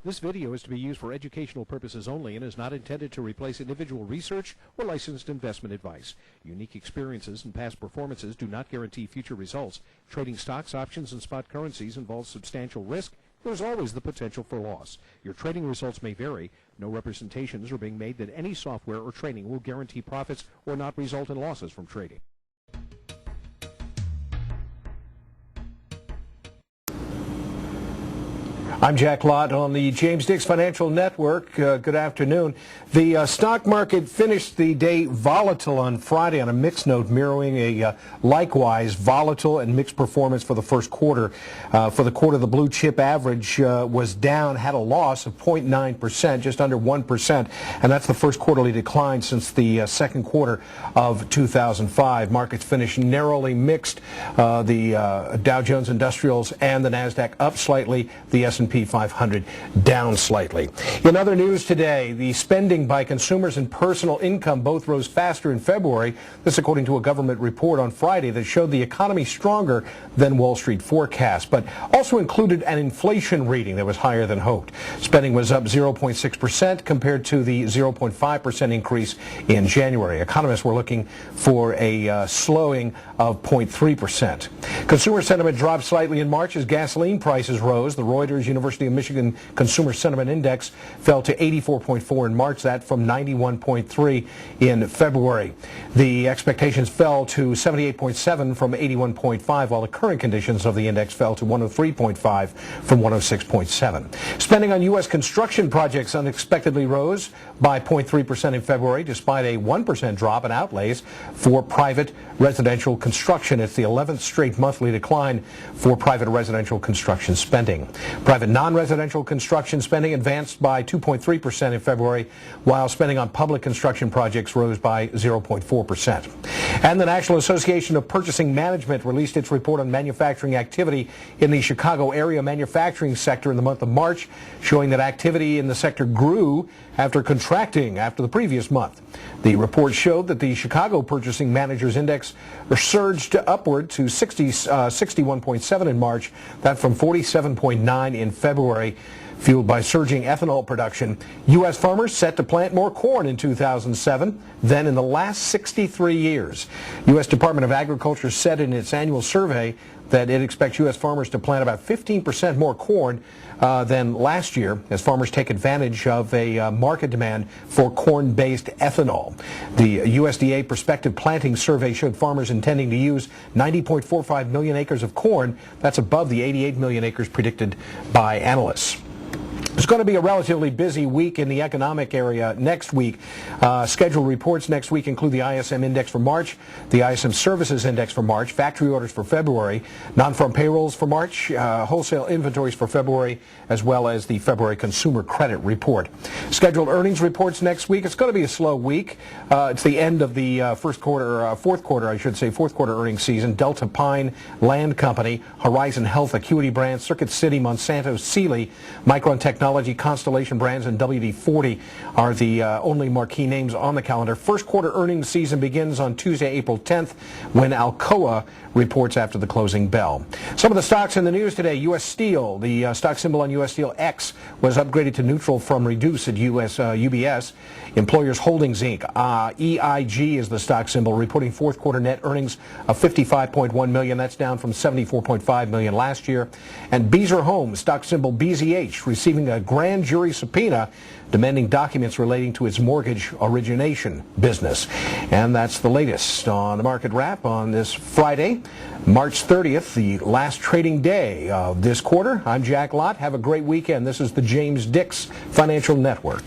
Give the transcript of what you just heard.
This video is to be used for educational purposes only and is not intended to replace individual research or licensed investment advice. Unique experiences and past performances do not guarantee future results. Trading stocks, options, and spot currencies involves substantial risk. There's always the potential for loss. Your trading results may vary. No representations are being made that any software or training will guarantee profits or not result in losses from trading. I'm Jack Lott on the James Dix Financial Network. Good afternoon. The stock market finished the day volatile on Friday on a mixed note, mirroring a likewise volatile and mixed performance for the first quarter. For the quarter, the blue chip average was down, had a loss of 0.9%, just under 1%, and that's the first quarterly decline since the second quarter of 2005. Markets finished narrowly mixed. The Dow Jones Industrials and the NASDAQ up slightly. The S&P 500 down slightly. In other news today, the spending by consumers and personal income both rose faster in February. This according to a government report on Friday that showed the economy stronger than Wall Street forecast, but also included an inflation reading that was higher than hoped. Spending was up 0.6% compared to the 0.5% increase in January. Economists were looking for a slowing of 0.3%. Consumer sentiment dropped slightly in March as gasoline prices rose. The Reuters University of Michigan Consumer Sentiment Index fell to 84.4 in March, that from 91.3 in February. The expectations fell to 78.7 from 81.5, while the current conditions of the index fell to 103.5 from 106.7. Spending on U.S. construction projects unexpectedly rose by 0.3% in February, despite a 1% drop in outlays for private residential construction. It's the 11th straight monthly decline for private residential construction spending. Private non-residential construction spending advanced by 2.3% in February, while spending on public construction projects rose by 0.4%. And the National Association of Purchasing Management released its report on manufacturing activity in the Chicago area manufacturing sector in the month of March, showing that activity in the sector grew after contracting after the previous month. The report showed that the Chicago Purchasing Managers Index surged upward to 61.7 in March, that from 47.9 in February, fueled by surging ethanol production. U.S. farmers set to plant more corn in 2007 than in the last 63 years. U.S. Department of Agriculture said in its annual survey that it expects U.S. farmers to plant about 15% more corn than last year as farmers take advantage of a market demand for corn-based ethanol. The USDA prospective planting survey showed farmers intending to use 90.45 million acres of corn. That's above the 88 million acres predicted by analysts. It's going to be a relatively busy week in the economic area next week. Scheduled reports next week include the ISM Index for March, the ISM Services Index for March, factory orders for February, non-farm payrolls for March, wholesale inventories for February, as well as the February Consumer Credit Report. Scheduled earnings reports next week. It's going to be a slow week. It's the end of the fourth quarter earnings season. Delta Pine Land Company, Horizon Health, Acuity Brands, Circuit City, Monsanto, Sealy, Micron Technology, Constellation Brands, and WD-40 are the only marquee names on the calendar. First quarter earnings season begins on Tuesday, April 10th, when Alcoa reports after the closing bell. Some of the stocks in the news today. U.S. Steel, the stock symbol on U.S. Steel, X, was upgraded to neutral from reduce at UBS. Employers Holdings, Inc., EIG is the stock symbol, reporting fourth quarter net earnings of $55.1 million. That's down from $74.5 million last year. And Beazer Homes, stock symbol BZH, receiving a grand jury subpoena demanding documents relating to its mortgage origination business. And that's the latest on the market wrap on this Friday, March 30th, the last trading day of this quarter. I'm Jack Lott. Have a great weekend. This is the James Dix Financial Network.